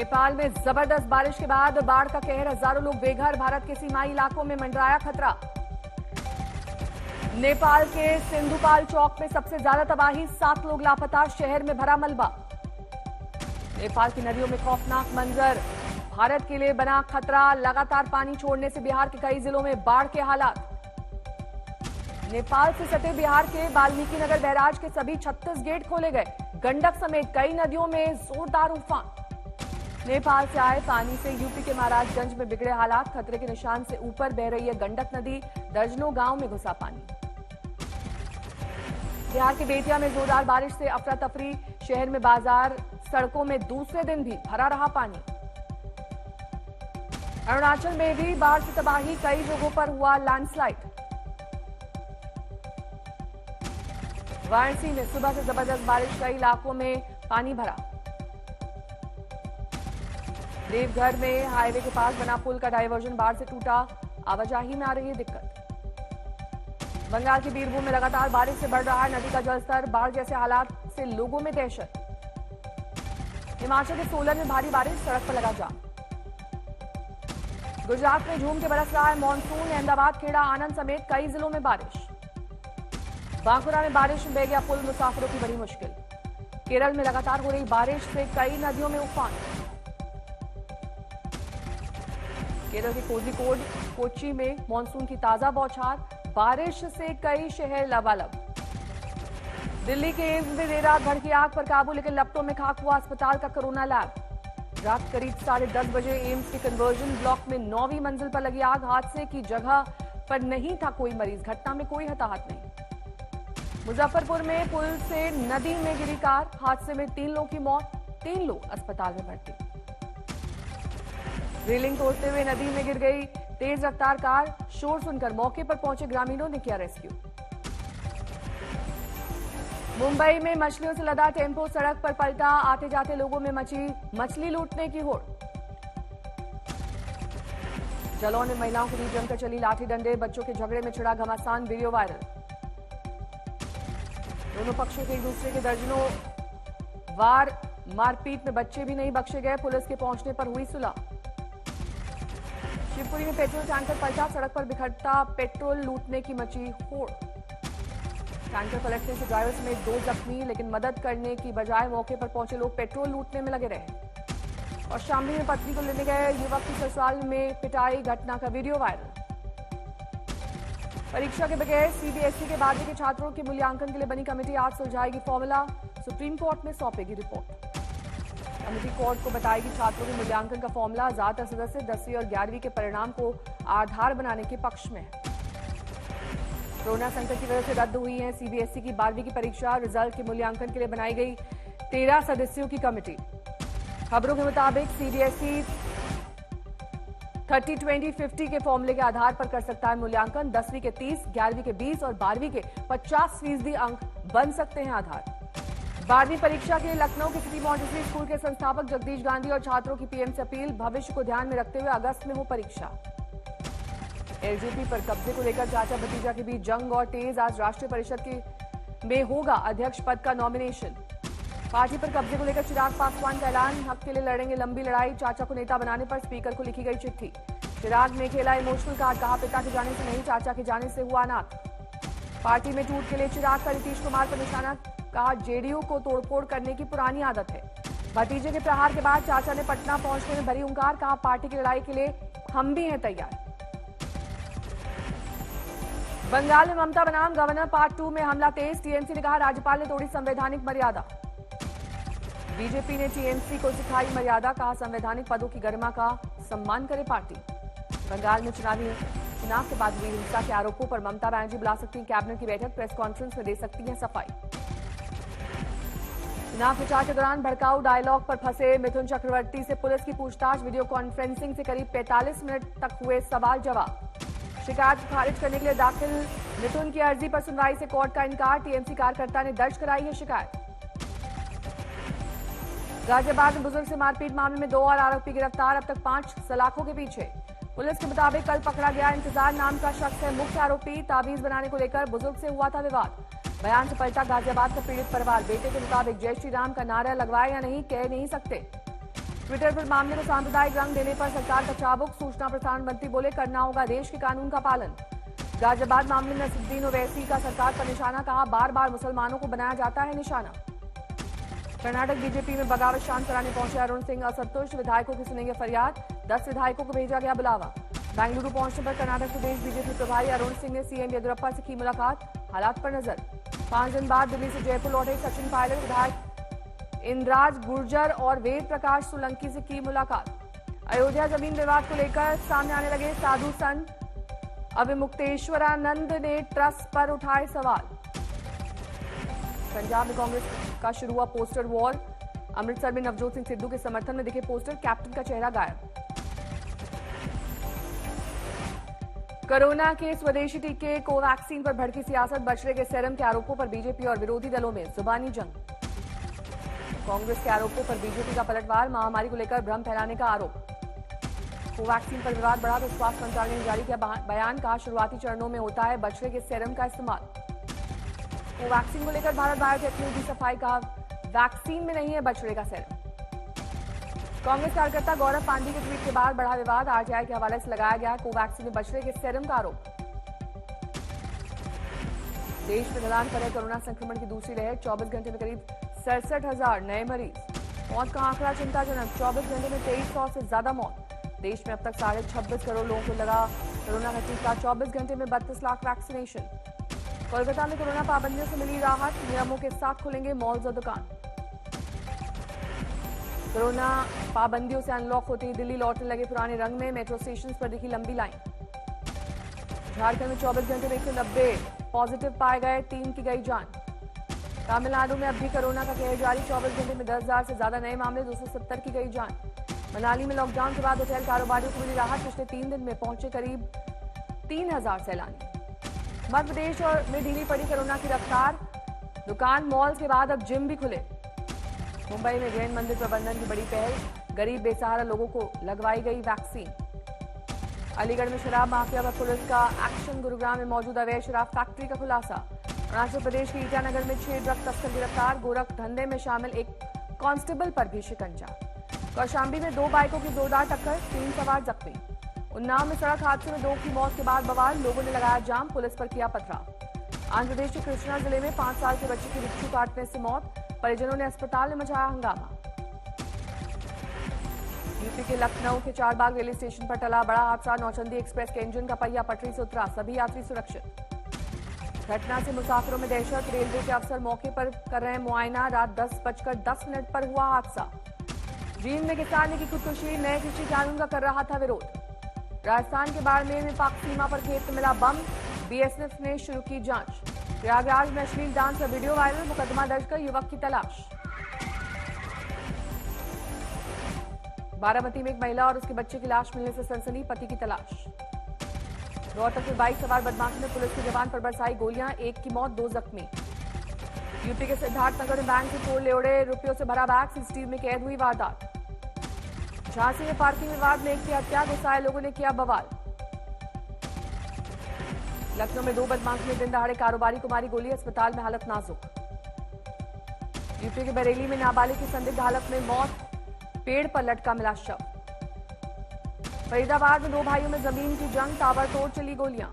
नेपाल में जबरदस्त बारिश के बाद बाढ़ का कहर, हजारों लोग बेघर, भारत के सीमाई इलाकों में मंडराया खतरा। नेपाल के सिंधुपाल चौक में सबसे ज्यादा तबाही, 7 लोग लापता, शहर में भरा मलबा। नेपाल की नदियों में खौफनाक मंजर, भारत के लिए बना खतरा, लगातार पानी छोड़ने से बिहार के कई जिलों में बाढ़ के हालात। नेपाल से सटे बिहार के वाल्मीकि नगर बैराज के सभी 36 गेट खोले गए, गंडक समेत कई नदियों में जोरदार उफान। नेपाल से आए पानी से यूपी के महाराजगंज में बिगड़े हालात, खतरे के निशान से ऊपर बह रही है गंडक नदी, दर्जनों गांव में घुसा पानी। बिहार के बेतिया में जोरदार बारिश से अफरा तफरी, शहर में बाजार, सड़कों में दूसरे दिन भी भरा रहा पानी। अरुणाचल में भी बाढ़ से तबाही, कई जगहों पर हुआ लैंडस्लाइड। वाराणसी में सुबह से जबरदस्त बारिश, कई इलाकों में पानी भरा। देवघर में हाईवे के पास बना पुल का डायवर्जन बाढ़ से टूटा, आवाजाही में आ रही है दिक्कत। बंगाल के बीरभूम में लगातार बारिश से बढ़ रहा है नदी का जलस्तर, बाढ़ जैसे हालात से लोगों में दहशत। हिमाचल के सोलन में भारी बारिश, सड़क पर लगा जाम। गुजरात में झूम के बरस रहा है मानसून, अहमदाबाद, खेड़ा, आनंद समेत कई जिलों में बारिश। बांकुरा में बारिश में बह गया पुल, मुसाफिरों की बड़ी मुश्किल। केरल में लगातार हो रही बारिश से कई नदियों में उफान। केरल के कोझिकोड, कोच्चि में मानसून की ताजा बौछार, बारिश से कई शहर लबालब। दिल्ली के एम्स में देर रात भड़की आग पर काबू, लेकिन लपटों में खाक हुआ अस्पताल का कोरोना लैब। रात करीब 10:30 बजे एम्स के कन्वर्जन ब्लॉक में 9वीं मंजिल पर लगी आग, हादसे की जगह पर नहीं था कोई मरीज, घटना में कोई हताहत नहीं। मुजफ्फरपुर में पुल से नदी में गिरी कार, हादसे में 3 लोगों की मौत, 3 लोग अस्पताल में भर्ती। रेलिंग तोड़ते हुए नदी में गिर गई तेज रफ्तार कार, शोर सुनकर मौके पर पहुंचे ग्रामीणों ने किया रेस्क्यू। मुंबई में मछलियों से लदा टेम्पो सड़क पर पलटा, आते जाते लोगों में मची मछली लूटने की होड़। जालौन में महिलाओं के बीच जमकर चली लाठी डंडे, बच्चों के झगड़े में छिड़ा घमासान, वीडियो वायरल। दोनों पक्षों के एक दूसरे के दर्जनों वार मारपीट में बच्चे भी नहीं बख्शे गए, पुलिस के पहुंचने पर हुई सुलह। शिवपुरी में पेट्रोल टैंकर पलटा, सड़क पर बिखरता पेट्रोल लूटने की मची होड़। टैंकर पलटने से ड्राइवर समेत 2 जख्मी, लेकिन मदद करने की बजाय मौके पर पहुंचे लोग पेट्रोल लूटने में लगे रहे। और शामली में पत्नी को लेने गए युवक की ससुराल में पिटाई, घटना का वीडियो वायरल। परीक्षा के बगैर सीबीएसई के 12वीं के छात्रों के मूल्यांकन के लिए बनी कमेटी आज सुलझाएगी फॉर्मूला, सुप्रीम कोर्ट में सौंपेगी रिपोर्ट। कमेटी कोर्ट को बताएगी छात्रों के मूल्यांकन का फॉर्मूला, ज्यादातर सदस्य 10वीं और 11वीं के परिणाम को आधार बनाने के पक्ष में है। कोरोना संकट की वजह से रद्द हुई है सीबीएसई की 12वीं की परीक्षा, रिजल्ट के मूल्यांकन के लिए बनाई गई 13 सदस्यों की कमेटी। खबरों के मुताबिक सीबीएसई 30-20-50 के फॉर्मूले के आधार पर कर सकता है मूल्यांकन, 10वीं के 30, 11वीं के 20 और 12वीं के 50% अंक बन सकते हैं आधार। 12वीं परीक्षा के लिए लखनऊ के सिटी मॉन्टेसरी स्कूल के संस्थापक जगदीश गांधी और छात्रों की पीएम से अपील, भविष्य को ध्यान में रखते हुए अगस्त में हो परीक्षा। एलजेपी पर कब्जे को लेकर चाचा भतीजा के बीच जंग और तेज, आज राष्ट्रीय परिषद में होगा अध्यक्ष पद का नॉमिनेशन। पार्टी पर कब्जे को लेकर चिराग पासवान का ऐलान, हक के लिए लड़ेंगे लंबी लड़ाई, चाचा को नेता बनाने पर स्पीकर को लिखी गई चिट्ठी। चिराग ने खेला इमोशनल कार्ड, कहा पिता के जाने से नहीं चाचा के जाने से हुआ अनाथ। पार्टी में टूट के लिए चिराग का नीतीश कुमार पर निशाना, कहा जेडीयू को तोड़फोड़ करने की पुरानी आदत है। भतीजे के प्रहार के बाद चाचा ने पटना पहुंचने में भरी हुंकार, कहा पार्टी की लड़ाई के लिए हम भी हैं तैयार। बंगाल में ममता बनाम गवर्नर पार्ट 2 में हमला तेज, टीएमसी ने कहा राज्यपाल ने तोड़ी संवैधानिक मर्यादा। बीजेपी ने टीएमसी को सिखाई मर्यादा, कहा संवैधानिक पदों की गरिमा का सम्मान करे पार्टी। बंगाल में चुनाव के बाद हुई हिंसा के आरोपों पर ममता बनर्जी बुला सकती हैं कैबिनेट की बैठक, प्रेस कॉन्फ्रेंस में दे सकती हैं सफाई। चुनाव प्रचार के दौरान भड़काऊ डायलॉग पर फंसे मिथुन चक्रवर्ती से पुलिस की पूछताछ, वीडियो कॉन्फ्रेंसिंग से करीब 45 मिनट तक हुए सवाल जवाब। शिकायत खारिज करने के लिए दाखिल मिथुन की अर्जी पर सुनवाई से कोर्ट का इनकार, टीएमसी कार्यकर्ता ने दर्ज कराई है शिकायत। गाजियाबाद में बुजुर्ग से मारपीट मामले में 2 और आरोपी गिरफ्तार, अब तक 5 सलाखों के पीछे। पुलिस के मुताबिक कल पकड़ा गया इंतजार नाम का शख्स है मुख्य आरोपी, ताबीज बनाने को लेकर बुजुर्ग से हुआ था विवाद। बयान से पलटा गाजियाबाद का पीड़ित परिवार, बेटे के मुताबिक जय श्री राम का नारा लगवाए या नहीं कह नहीं सकते। ट्विटर पर मामले को सांप्रदायिक रंग देने पर सरकार का चाबुक। सूचना प्रसारण मंत्री बोले करना होगा देश के कानून का पालन। गाजियाबाद मामले में असदुद्दीन ओवैसी का सरकार पर निशाना, कहा बार बार मुसलमानों को बनाया जाता है निशाना। कर्नाटक बीजेपी में बगावत शांत कराने पहुंचे अरुण सिंह असंतुष्ट, विधायकों की सुनेंगे फरियाद। 10 विधायकों को भेजा गया बुलावा। बेंगलुरु पहुंचने पर कर्नाटक प्रदेश बीजेपी प्रभारी अरुण सिंह ने सीएम येदियुरप्पा से की मुलाकात, हालात पर नजर। 5 दिन बाद दिल्ली से जयपुर लौटे सचिन पायलट, विधायक इंद्राज गुर्जर और वेद प्रकाश सोलंकी से की मुलाकात। अयोध्या जमीन विवाद को लेकर सामने आने लगे साधु संत, अविमुक्तेश्वरानंद ने ट्रस्ट पर उठाए सवाल। पंजाब में कांग्रेस का शुरू हुआ पोस्टर वॉर। अमृतसर में नवजोत सिंह सिद्धू के समर्थन में दिखे पोस्टर, कैप्टन का चेहरा गायब। कोरोना के स्वदेशी टीके कोवैक्सीन पर भड़की सियासत, बछड़े के सीरम के आरोपों पर बीजेपी और विरोधी दलों में जुबानी जंग। कांग्रेस के आरोपों पर बीजेपी का पलटवार, महामारी को लेकर भ्रम फैलाने का आरोप। कोवैक्सीन पर विवाद बढ़ा तो स्वास्थ्य मंत्रालय ने जारी किया बयान, कहा शुरुआती चरणों में होता है बछड़े के सीरम का इस्तेमाल। कोवैक्सीन को लेकर भारत बायोटेक ने दी सफाई, कहा वैक्सीन में नहीं है बछड़े का सीरम। कांग्रेस कार्यकर्ता गौरव पांडी के ट्वीट के बाद बढ़ा विवाद, आरटीआई के हवाले से लगाया गया कोवैक्सीन में बछड़े के सीरम का आरोप। देश में ढलान पर है कोरोना संक्रमण की दूसरी लहर, 24 घंटे में करीब 67,000 नए मरीज। मौत का आंकड़ा चिंताजनक, 24 घंटे में 2300 से ज्यादा मौत। देश में अब तक 26.5 करोड़ लोगों को लगा कोरोना का टीका, 24 घंटे में 32 लाख वैक्सीनेशन। कोलकाता में कोरोना पाबंदियों से मिली राहत, नियमों के साथ खुलेंगे मॉल्स और दुकान। कोरोना पाबंदियों से अनलॉक होते ही दिल्ली लौटने लगे पुराने रंग में, मेट्रो स्टेशन पर दिखी लंबी लाइन। झारखंड में 24 घंटे में 190 पॉजिटिव पाए गए, 3 की गई जान। तमिलनाडु में अब भी कोरोना का कहर जारी, 24 घंटे में 10,000 से ज्यादा नए मामले, 270 की गई जान। मनाली में लॉकडाउन के बाद होटल कारोबारियों को मिली राहत, पिछले 3 दिन में पहुंचे करीब 3,000 सैलानी। मध्य प्रदेश और में ढीली पड़ी कोरोना की रफ्तार, दुकान मॉल के बाद अब जिम भी खुले। मुंबई में जैन मंदिर प्रबंधन की बड़ी पहल, गरीब बेसहारा लोगों को लगवाई गई वैक्सीन। अलीगढ़ में शराब माफिया पर पुलिस का एक्शन, गुरुग्राम में मौजूद अवैध शराब फैक्ट्री का खुलासा। अरुणाचल प्रदेश के ईटानगर में 6 ड्रग तस्कर गिरफ्तार, गोरख धंधे में शामिल एक कांस्टेबल पर भी शिकंजा। कौशाम्बी में 2 बाइकों की जोरदार टक्कर, 3 सवार जख्मी। उन्नाव में सड़क हादसे में 2 की मौत के बाद बवाल, लोगों ने लगाया जाम, पुलिस पर किया पथराव। आंध्र प्रदेश के कृष्णा जिले में 5 साल के बच्चे की बिच्छू काटने से मौत, परिजनों ने अस्पताल में मचाया हंगामा। यूपी के लखनऊ के चारबाग रेलवे स्टेशन पर टला बड़ा हादसा, नौचंदी एक्सप्रेस के इंजन का पहिया पटरी से उतरा, सभी यात्री सुरक्षित। घटना से मुसाफिरों में दहशत, रेलवे के अफसर मौके पर कर रहे मुआयना, रात 10:10 पर हुआ हादसा। जींद में किसान ने की खुदकुशी, नए कृषि कानून का कर रहा था विरोध। राजस्थान के बाड़मेर में पाक सीमा पर खेत में मिला बम, बीएसएफ ने शुरू की जांच। प्रयागराज में अश्लील डांस का वीडियो वायरल, मुकदमा दर्ज कर युवक की तलाश। बारामती में एक महिला और उसके बच्चे की लाश मिलने से सनसनी, पति की तलाश। रोहतक में बाइक सवार बदमाशों ने पुलिस के जवान पर बरसाई गोलियां, 1 की मौत, 2 जख्मी। यूपी के सिद्धार्थनगर में बैंक से चोर ले उड़े रुपयों से भरा बैग, सीसीटीवी में कैद हुई वारदात। झांसी में पार्किंग विवाद में एक की हत्या, गुस्साए लोगों ने किया बवाल। लखनऊ में 2 बदमाशों ने दिन दहाड़े कारोबारी को मारी गोली, अस्पताल में हालत नाजुक। यूपी के बरेली में नाबालिग की संदिग्ध हालत में मौत, पेड़ पर लटका मिला शव। फरीदाबाद में 2 भाइयों में जमीन की जंग, ताबड़तोड़ चली गोलियां।